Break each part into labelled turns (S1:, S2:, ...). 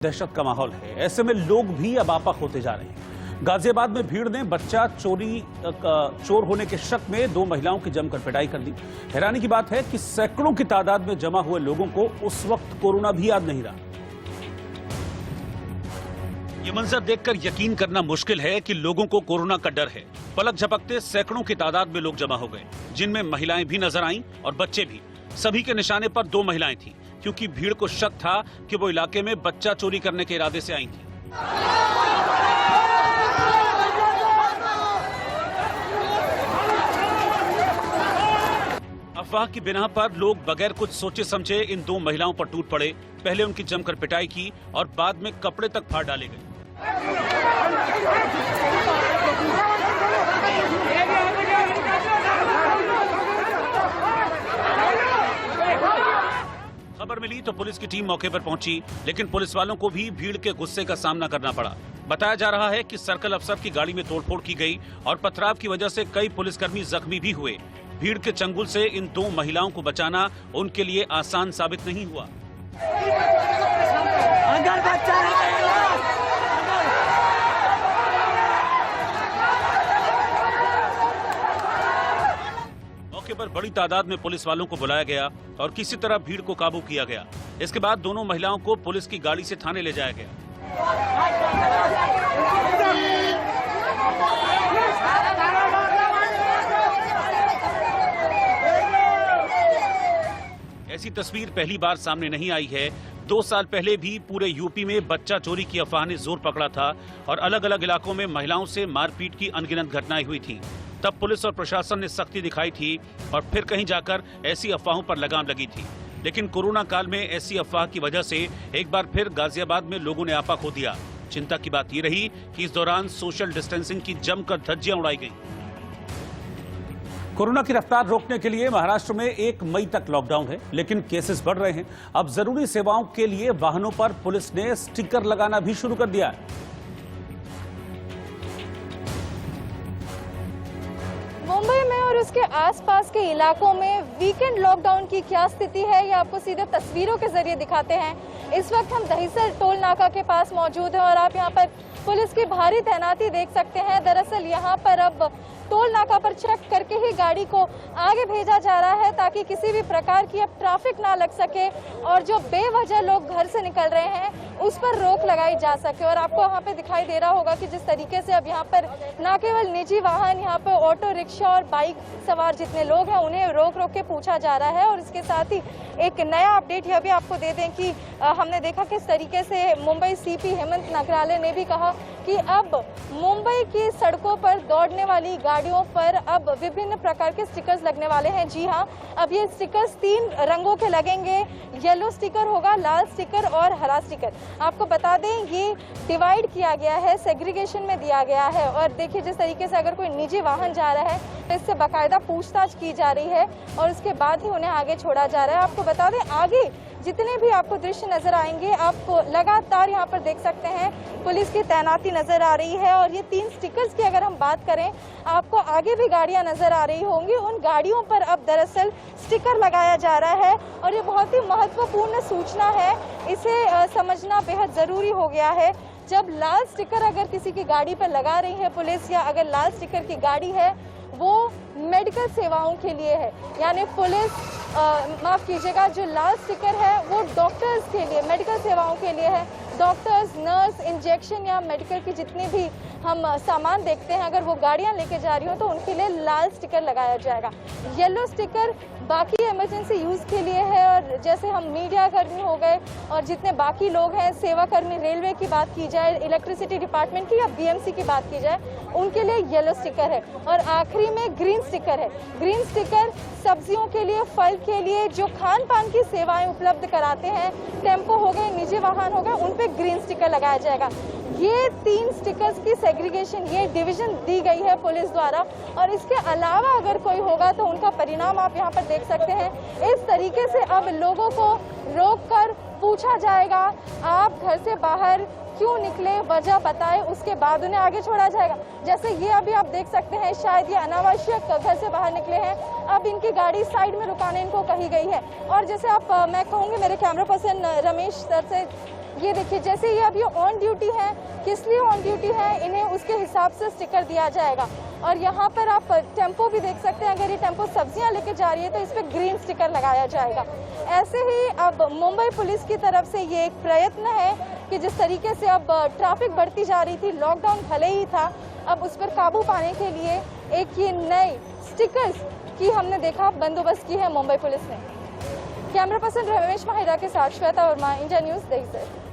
S1: दहशत का माहौल है। ऐसे में लोग भी अब आपा होते जा रहे हैं। गाजियाबाद में भीड़ ने बच्चा चोर होने के शक में 2 महिलाओं की जमकर पिटाई कर दी। हैरानी की बात है कि सैकड़ों की तादाद में जमा हुए लोगों को उस वक्त कोरोना भी याद नहीं रहा। ये मंजर देखकर यकीन करना मुश्किल है कि लोगों को कोरोना का डर है। पलक झपकते सैकड़ों की तादाद में लोग जमा हो गए, जिनमें महिलाएं भी नजर आईं और बच्चे भी। सभी के निशाने पर 2 महिलाएं थीं, क्योंकि भीड़ को शक था कि वो इलाके में बच्चा चोरी करने के इरादे से आई थीं। अफवाह की बिना पर लोग बगैर कुछ सोचे समझे इन 2 महिलाओं पर टूट पड़े। पहले उनकी जमकर पिटाई की और बाद में कपड़े तक फाड़ डाले गए। खबर मिली तो पुलिस की टीम मौके पर पहुंची, लेकिन पुलिस वालों को भी भीड़ के गुस्से का सामना करना पड़ा। बताया जा रहा है कि सर्कल अफसर की गाड़ी में तोड़फोड़ की गई और पथराव की वजह से कई पुलिसकर्मी जख्मी भी हुए। भीड़ के चंगुल से इन 2 महिलाओं को बचाना उनके लिए आसान साबित नहीं हुआ। मौके पर बड़ी तादाद में पुलिस वालों को बुलाया गया और किसी तरह भीड़ को काबू किया गया। इसके बाद दोनों महिलाओं को पुलिस की गाड़ी से थाने ले जाया गया। ऐसी तस्वीर पहली बार सामने नहीं आई है। 2 साल पहले भी पूरे यूपी में बच्चा चोरी की अफवाह ने जोर पकड़ा था और अलग अलग इलाकों में महिलाओं से मारपीट की अनगिनत घटनाएं हुई थी। तब पुलिस और प्रशासन ने सख्ती दिखाई थी और फिर कहीं जाकर ऐसी अफवाहों पर लगाम लगी थी। लेकिन कोरोना काल में ऐसी अफवाह की वजह से एक बार फिर गाजियाबाद में लोगों ने आपा खो दिया। चिंता की बात ये रही कि इस दौरान सोशल डिस्टेंसिंग की जमकर धज्जियां उड़ाई गई। कोरोना की रफ्तार रोकने के लिए महाराष्ट्र में 1 मई तक लॉकडाउन है, लेकिन केसेस बढ़ रहे हैं। अब जरूरी सेवाओं के लिए वाहनों पर पुलिस ने स्टिकर लगाना भी शुरू कर दिया है।
S2: मुंबई में और उसके आसपास के इलाकों में वीकेंड लॉकडाउन की क्या स्थिति है, ये आपको सीधे तस्वीरों के जरिए दिखाते हैं। इस वक्त हम दहिसर टोल नाका के पास मौजूद हैं और आप यहाँ पर पुलिस की भारी तैनाती देख सकते हैं। दरअसल यहाँ पर अब टोल नाका पर चेक करके ही गाड़ी को आगे भेजा जा रहा है, ताकि किसी भी प्रकार की अब ट्रैफिक ना लग सके और जो बेवजह लोग घर से निकल रहे हैं उस पर रोक लगाई जा सके। और आपको यहाँ पे दिखाई दे रहा होगा कि जिस तरीके से अब यहाँ पर न केवल निजी वाहन, यहाँ पर ऑटो रिक्शा और बाइक सवार जितने लोग हैं उन्हें रोक रोक के पूछा जा रहा है। और इसके साथ ही एक नया अपडेट यह भी आपको दे दें कि हमने देखा किस तरीके से मुंबई सीपी हेमंत नगराले ने भी कहा कि अब मुंबई की सड़कों पर दौड़ने वाली गाड़ियों पर अब विभिन्न प्रकार के स्टिकर्स लगने वाले हैं। जी हाँ, अब ये स्टिकर्स 3 रंगों के लगेंगे। येलो स्टिकर होगा, लाल स्टिकर और हरा स्टिकर। आपको बता दें ये डिवाइड किया गया है, सेग्रीगेशन में दिया गया है। और देखिए जिस तरीके से अगर कोई निजी वाहन जा रहा है तो इससे बाकायदा पूछताछ की जा रही है और उसके बाद ही उन्हें आगे छोड़ा जा रहा है। आपको बता दें आगे जितने भी आपको दृश्य नजर आएंगे, आपको लगातार यहाँ पर देख सकते हैं पुलिस की तैनाती नजर आ रही है। और ये 3 स्टिकर्स की अगर हम बात करें, आपको आगे भी गाड़ियां नजर आ रही होंगी। उन गाड़ियों पर अब दरअसल स्टिकर लगाया जा रहा है और ये बहुत ही महत्वपूर्ण सूचना है। इसे समझना बेहद जरूरी हो गया है। जब लाल स्टिकर अगर किसी की गाड़ी पर लगा रही है पुलिस, या अगर लाल स्टिकर की गाड़ी है वो मेडिकल सेवाओं के लिए है, यानी पुलिस माफ कीजिएगा, जो लाल स्टिकर है वो डॉक्टर्स के लिए, मेडिकल सेवाओं के लिए है। डॉक्टर्स, नर्स, इंजेक्शन या मेडिकल की जितनी भी हम सामान देखते हैं, अगर वो गाड़ियां लेके जा रही हो तो उनके लिए लाल स्टिकर लगाया जाएगा। येलो स्टिकर बाकी इमरजेंसी यूज़ के लिए है। और जैसे हम मीडिया कर्मी हो गए और जितने बाकी लोग हैं, सेवा कर्मी, रेलवे की बात की जाए, इलेक्ट्रिसिटी डिपार्टमेंट की या बीएमसी की बात की जाए, उनके लिए येलो स्टिकर है। और आखिरी में ग्रीन स्टिकर है। ग्रीन स्टिकर सब्जियों के लिए, फल के लिए, जो खान पान की सेवाएं उपलब्ध कराते हैं, टेम्पो हो गए, निजी वाहन हो गए, उन पे ग्रीन स्टिकर लगाया जाएगा। ये 3 स्टिकर्स की सेग्रीगेशन, ये डिवीजन दी गई है पुलिस द्वारा। और इसके अलावा अगर कोई होगा तो उनका परिणाम आप यहाँ पर देख सकते हैं। इस तरीके से अब लोगों को रोककर पूछा जाएगा, आप घर से बाहर क्यों निकले, वजह बताए, उसके बाद उन्हें आगे छोड़ा जाएगा। जैसे ये अभी आप देख सकते हैं, शायद ये अनावश्यक घर से बाहर निकले हैं, अब इनकी गाड़ी साइड में रुकाने इनको कही गई है। और जैसे आप मैं कहूँगी मेरे कैमरा पर्सन रमेश सर से, ये देखिए जैसे ये अब ये ऑन ड्यूटी है, किस लिए ऑन ड्यूटी है इन्हें उसके हिसाब से स्टिकर दिया जाएगा। और यहाँ पर आप टेम्पो भी देख सकते हैं, अगर ये टेम्पो सब्जियाँ लेके जा रही है तो इस पर ग्रीन स्टिकर लगाया जाएगा। ऐसे ही अब मुंबई पुलिस की तरफ से ये एक प्रयत्न है कि जिस तरीके से अब ट्रैफिक बढ़ती जा रही थी, लॉकडाउन भले ही था, अब उस पर काबू पाने के लिए एक ये नए स्टिकर्स की हमने देखा बंदोबस्त की है मुंबई पुलिस ने। कैमरा पर्सन रमेश माहिरा के साथ श्वेता वर्मा, इंडिया न्यूज, दिल्ली से।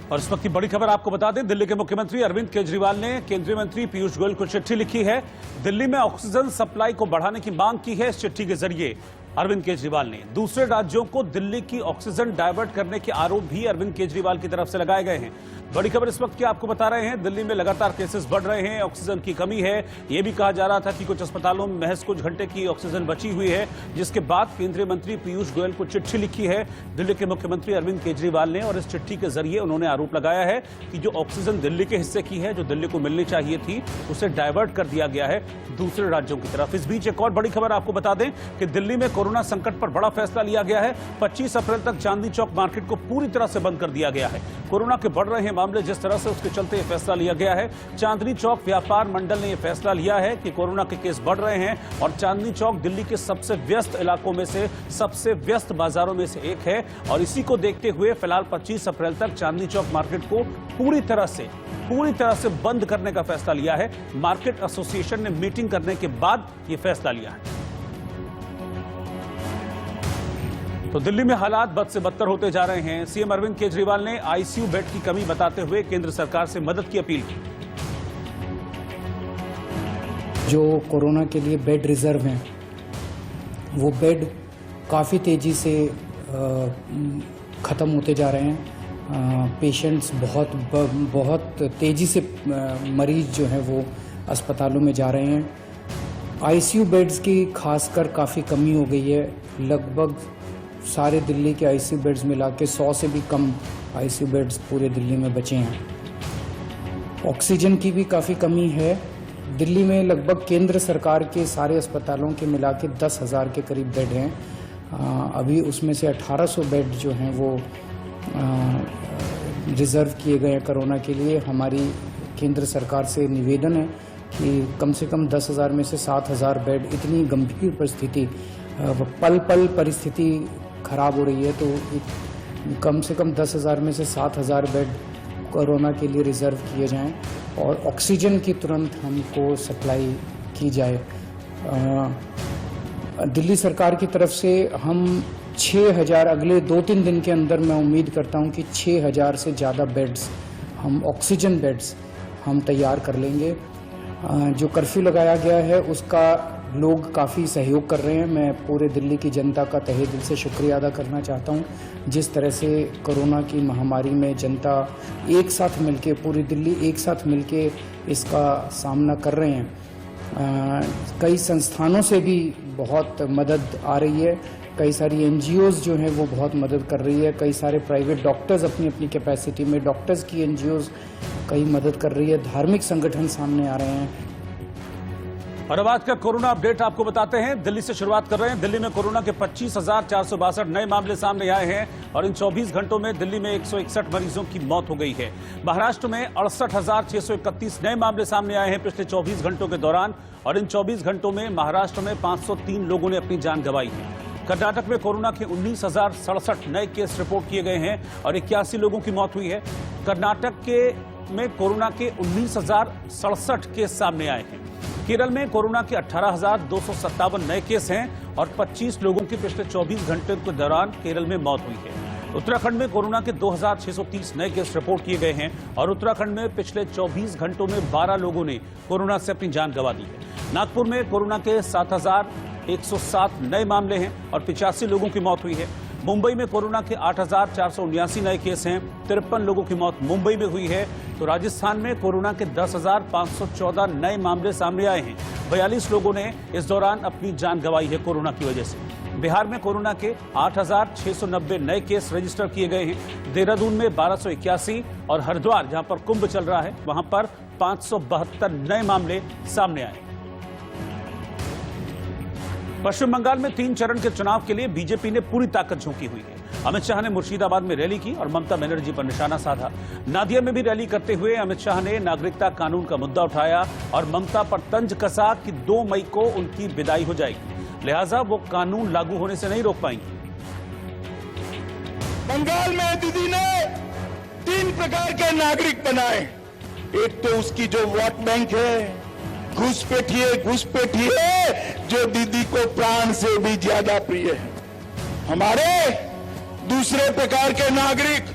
S1: और इस वक्त की बड़ी खबर आपको बता दें, दिल्ली के मुख्यमंत्री अरविंद केजरीवाल ने केंद्रीय मंत्री पीयूष गोयल को चिट्ठी लिखी है। दिल्ली में ऑक्सीजन सप्लाई को बढ़ाने की मांग की है। इस चिट्ठी के जरिए अरविंद केजरीवाल ने दूसरे राज्यों को दिल्ली की ऑक्सीजन डायवर्ट करने के आरोप भी अरविंद केजरीवाल की तरफ से लगाए गए हैं। बड़ी खबर इस वक्त की आपको बता रहे हैं, दिल्ली में लगातार केसेस बढ़ रहे हैं, ऑक्सीजन की कमी है। यह भी कहा जा रहा था कि कुछ अस्पतालों में महज कुछ घंटे की ऑक्सीजन बची हुई है, जिसके बाद केंद्रीय मंत्री पीयूष गोयल को चिट्ठी लिखी है दिल्ली के मुख्यमंत्री अरविंद केजरीवाल ने। और इस चिट्ठी के जरिए उन्होंने आरोप लगाया है कि जो ऑक्सीजन दिल्ली के हिस्से की है, जो दिल्ली को मिलनी चाहिए थी, उसे डायवर्ट कर दिया गया है दूसरे राज्यों की तरफ। इस बीच एक और बड़ी खबर आपको बता दें कि दिल्ली में कोरोना संकट पर बड़ा फैसला लिया गया है। 25 अप्रैल तक चांदनी चौक मार्केट को पूरी तरह से बंद कर दिया गया है। कोरोना के बढ़ रहे हैं मामले जिस तरह से, उसके चलते यह फैसला लिया गया है। चांदनी चौक व्यापार मंडल ने यह फैसला लिया है कि कोरोना के केस बढ़ रहे हैं और चांदनी चौक दिल्ली के सबसे व्यस्त इलाकों में से, सबसे व्यस्त बाजारों में से एक है। और इसी को देखते हुए फिलहाल 25 अप्रैल तक चांदनी चौक मार्केट को पूरी तरह से बंद करने का फैसला लिया है। मार्केट एसोसिएशन ने मीटिंग करने के बाद यह फैसला लिया है। तो दिल्ली में हालात बद से बदतर होते जा रहे हैं। सीएम अरविंद केजरीवाल ने आईसीयू बेड की कमी बताते हुए केंद्र सरकार से मदद की अपील की।
S3: जो कोरोना के लिए बेड रिजर्व हैं, वो बेड काफ़ी तेज़ी से ख़त्म होते जा रहे हैं। पेशेंट्स बहुत तेज़ी से मरीज जो हैं वो अस्पतालों में जा रहे हैं। आईसीयू बेड्स की खासकर काफ़ी कमी हो गई है। लगभग सारे दिल्ली के आईसीयू बेड्स मिला के 100 से भी कम आईसीयू बेड्स पूरे दिल्ली में बचे हैं। ऑक्सीजन की भी काफ़ी कमी है। दिल्ली में लगभग केंद्र सरकार के सारे अस्पतालों के मिला के 10,000 के करीब बेड हैं। अभी उसमें से 1800 बेड जो हैं वो रिज़र्व किए गए हैं कोरोना के लिए। हमारी केंद्र सरकार से निवेदन है कि कम से कम 10,000 में से 7,000 बेड, इतनी गंभीर परिस्थिति, पल पल परिस्थिति खराब हो रही है, तो कम से कम 10,000 में से 7,000 बेड कोरोना के लिए रिज़र्व किए जाएं और ऑक्सीजन की तुरंत हमको सप्लाई की जाए। दिल्ली सरकार की तरफ से हम 6,000 अगले 2-3 दिन के अंदर, मैं उम्मीद करता हूं कि 6,000 से ज़्यादा बेड्स, हम ऑक्सीजन बेड्स हम तैयार कर लेंगे। जो कर्फ्यू लगाया गया है उसका लोग काफ़ी सहयोग कर रहे हैं। मैं पूरे दिल्ली की जनता का तहे दिल से शुक्रिया अदा करना चाहता हूं। जिस तरह से कोरोना की महामारी में जनता एक साथ मिलके, पूरी दिल्ली एक साथ मिलके इसका सामना कर रहे हैं। कई संस्थानों से भी बहुत मदद आ रही है। कई सारी एनजीओज़ जो हैं वो बहुत मदद कर रही है। कई सारे प्राइवेट डॉक्टर्स अपनी अपनी कैपेसिटी में, डॉक्टर्स की एनजीओज़ कई मदद कर रही है। धार्मिक संगठन सामने आ रहे हैं।
S1: और अब आज का कोरोना अपडेट आपको बताते हैं। दिल्ली से शुरुआत कर रहे हैं। दिल्ली में कोरोना के 25,462 नए मामले सामने आए हैं और इन 24 घंटों में दिल्ली में 161 मरीजों की मौत हो गई है। महाराष्ट्र में 68,631 नए मामले सामने आए हैं पिछले 24 घंटों के दौरान और इन 24 घंटों में महाराष्ट्र में 503 लोगों ने अपनी जान गंवाई है। कर्नाटक में कोरोना के 19,067 नए केस रिपोर्ट किए गए हैं और 81 लोगों की मौत हुई है। कर्नाटक में कोरोना के 19,067 केस सामने आए हैं। केरल में कोरोना के 18,257 नए केस हैं और 25 लोगों की पिछले 24 घंटे के दौरान केरल में मौत हुई है। उत्तराखंड में कोरोना के 2,630 नए केस रिपोर्ट किए गए हैं और उत्तराखंड में पिछले 24 घंटों में 12 लोगों ने कोरोना से अपनी जान गंवा दी है। नागपुर में कोरोना के 7,107 नए मामले हैं और 85 लोगों की मौत हुई है। मुंबई में कोरोना के 8,479 नए केस हैं, 53 लोगों की मौत मुंबई में हुई है। तो राजस्थान में कोरोना के 10,514 नए मामले सामने आए हैं। 42 लोगों ने इस दौरान अपनी जान गंवाई है कोरोना की वजह से। बिहार में कोरोना के 8,690 नए केस रजिस्टर किए गए हैं। देहरादून में 1,281 और हरिद्वार, जहां पर कुंभ चल रहा है, वहां पर 572 नए मामले सामने आए। पश्चिम बंगाल में 3 चरण के चुनाव के लिए बीजेपी ने पूरी ताकत झोंकी हुई है। अमित शाह ने मुर्शिदाबाद में रैली की और ममता बनर्जी पर निशाना साधा। नादिया में भी रैली करते हुए अमित शाह ने नागरिकता कानून का मुद्दा उठाया और ममता पर तंज कसा कि 2 मई को उनकी विदाई हो जाएगी, लिहाजा वो कानून लागू होने से नहीं रोक पाएंगी।
S4: बंगाल में दीदी ने 3 प्रकार के नागरिक बनाए। एक तो उसकी जो वोट बैंक है, घुसपैठी है जो दीदी को प्राण से भी ज्यादा प्रिय है। हमारे दूसरे प्रकार के नागरिक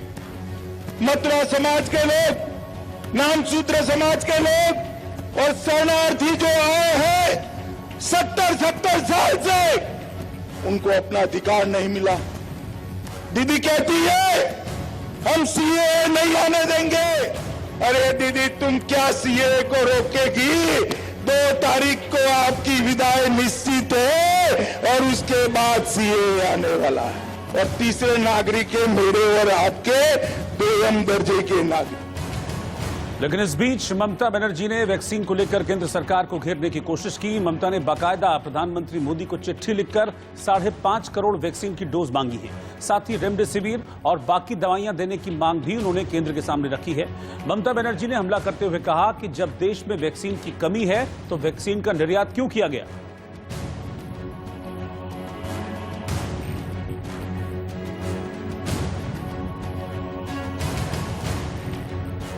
S4: मतवा समाज के लोग, नामशूद्र समाज के लोग और शरणार्थी जो आए हैं 70 साल से, उनको अपना अधिकार नहीं मिला। दीदी कहती है हम सीए नहीं आने देंगे। अरे दीदी तुम क्या सीए को रोकेगी? 2 तारीख को आपकी विदाई निश्चित है और उसके बाद सीए आने वाला है। और तीसरे नागरिक है मेरे और आपके 2म दर्जे के नागरिक।
S1: लेकिन इस बीच ममता बनर्जी ने वैक्सीन को लेकर केंद्र सरकार को घेरने की कोशिश की। ममता ने बाकायदा प्रधानमंत्री मोदी को चिट्ठी लिखकर 5.5 करोड़ वैक्सीन की डोज मांगी है। साथ ही रेमडेसिविर और बाकी दवाइयां देने की मांग भी उन्होंने केंद्र के सामने रखी है। ममता बनर्जी ने हमला करते हुए कहा कि जब देश में वैक्सीन की कमी है तो वैक्सीन का निर्यात क्यों किया गया।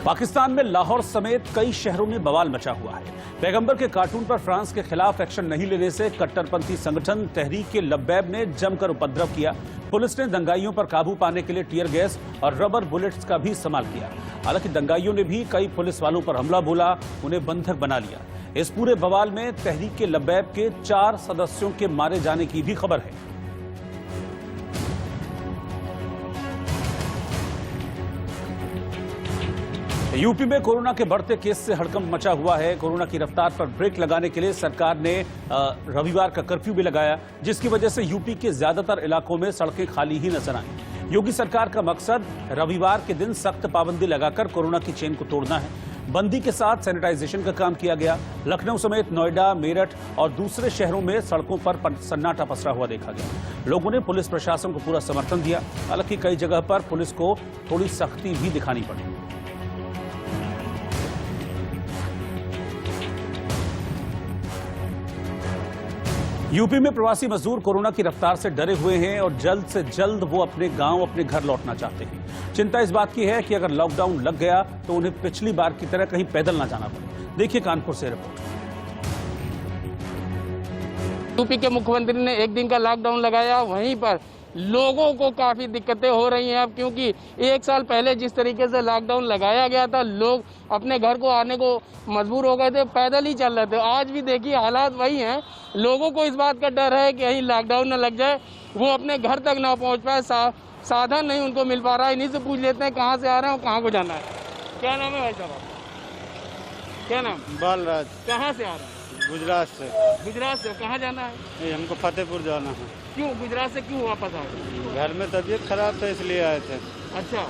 S1: पाकिस्तान में लाहौर समेत कई शहरों में बवाल मचा हुआ है। पैगंबर के कार्टून पर फ्रांस के खिलाफ एक्शन नहीं लेने से कट्टरपंथी संगठन तहरीक-ए-लब्बैब ने जमकर उपद्रव किया। पुलिस ने दंगाइयों पर काबू पाने के लिए टीयर गैस और रबर बुलेट्स का भी इस्तेमाल किया। हालांकि दंगाइयों ने भी कई पुलिस वालों पर हमला बोला, उन्हें बंधक बना लिया। इस पूरे बवाल में तहरीक-ए-लब्बैब के 4 सदस्यों के मारे जाने की भी खबर है। यूपी में कोरोना के बढ़ते केस से हड़कंप मचा हुआ है। कोरोना की रफ्तार पर ब्रेक लगाने के लिए सरकार ने रविवार का कर्फ्यू भी लगाया, जिसकी वजह से यूपी के ज्यादातर इलाकों में सड़कें खाली ही नजर आईं। योगी सरकार का मकसद रविवार के दिन सख्त पाबंदी लगाकर कोरोना की चेन को तोड़ना है। बंदी के साथ सैनिटाइजेशन का काम किया गया। लखनऊ समेत नोएडा, मेरठ और दूसरे शहरों में सड़कों पर सन्नाटा पसरा हुआ देखा गया। लोगों ने पुलिस प्रशासन को पूरा समर्थन दिया। हालांकि कई जगह पर पुलिस को थोड़ी सख्ती भी दिखानी पड़ी। यूपी में प्रवासी मजदूर कोरोना की रफ्तार से डरे हुए हैं और जल्द से जल्द वो अपने गांव, अपने घर लौटना चाहते हैं। चिंता इस बात की है कि अगर लॉकडाउन लग गया तो उन्हें पिछली बार की तरह कहीं पैदल ना जाना पड़े। देखिए कानपुर से रिपोर्ट।
S5: यूपी के मुख्यमंत्री ने 1 दिन का लॉकडाउन लगाया, वहीं पर लोगों को काफ़ी दिक्कतें हो रही हैं अब, क्योंकि 1 साल पहले जिस तरीके से लॉकडाउन लगाया गया था, लोग अपने घर को आने को मजबूर हो गए थे, पैदल ही चल रहे थे। आज भी देखिए हालात वही हैं। लोगों को इस बात का डर है कि कहीं लॉकडाउन न लग जाए, वो अपने घर तक ना पहुंच पाए, साधन नहीं उनको मिल पा रहा है। इन्हीं से पूछ लेते हैं कहाँ से आ रहे हैं और कहाँ को जाना है। क्या नाम है भाई साहब? क्या नाम?
S6: बालराज।
S5: कहाँ से आ रहे हैं?
S6: गुजरात से।
S5: गुजरात से कहाँ जाना है?
S6: हमको फतेहपुर जाना है।
S5: क्यों गुजरात से क्यों वापस आए?
S6: घर में तबीयत खराब था इसलिए आए थे।
S5: अच्छा,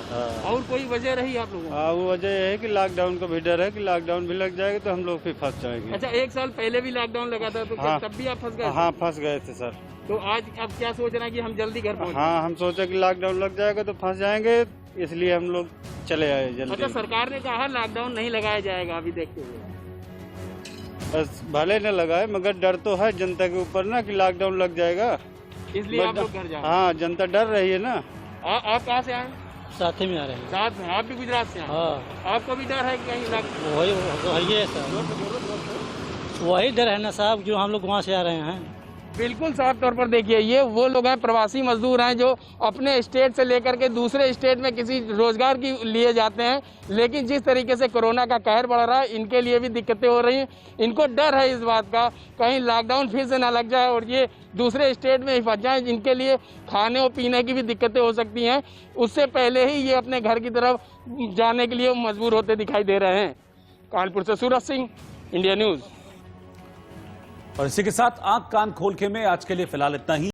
S5: और कोई वजह रही आप लोगों को?
S6: हाँ, वो वजह है कि लॉकडाउन का भी डर है कि लॉकडाउन भी लग जाएगा तो हम लोग भी फंस जाएंगे।
S5: अच्छा, 1 साल पहले भी लॉकडाउन लगा था तो
S6: हाँ,
S5: तब भी आप फंस गए?
S6: हाँ, फंस गए थे सर।
S5: तो आज अब क्या सोच रहे हैं कि हम जल्दी घर पहुँचे?
S6: हाँ, हम सोचे कि लॉकडाउन लग जाएगा तो फंस जाएंगे, इसलिए हम लोग चले आए जल्दी।
S5: अच्छा, सरकार ने कहा लॉकडाउन नहीं लगाया जाएगा अभी देखते हुए।
S6: बस भले न लगाए, मगर डर तो है जनता के ऊपर ना कि लॉकडाउन लग जाएगा,
S5: इसलिए आप लोग घर जा रहे हैं।
S6: हाँ, जनता डर रही है ना।
S5: आप कहाँ से आए?
S7: साथ ही में आ रहे हैं।
S5: साथ में? आप भी गुजरात से आए?
S7: हाँ।
S5: आपको भी डर है कि कहीं
S7: वही है सर, वही डर है ना साहब, जो हम लोग वहाँ से आ रहे हैं।
S5: बिल्कुल साफ तौर पर देखिए, ये वो लोग हैं, प्रवासी मजदूर हैं, जो अपने स्टेट से लेकर के दूसरे स्टेट में किसी रोजगार के लिए जाते हैं। लेकिन जिस तरीके से कोरोना का कहर बढ़ रहा है, इनके लिए भी दिक्कतें हो रही हैं। इनको डर है इस बात का कहीं लॉकडाउन फिर से ना लग जाए और ये दूसरे स्टेट में ही फंस जाए। इनके लिए खाने और पीने की भी दिक्कतें हो सकती हैं। उससे पहले ही ये अपने घर की तरफ जाने के लिए मजबूर होते दिखाई दे रहे हैं। कानपुर से सूरज सिंह, इंडिया न्यूज़।
S1: और इसी के साथ आंख कान खोल के में आज के लिए फिलहाल इतना ही।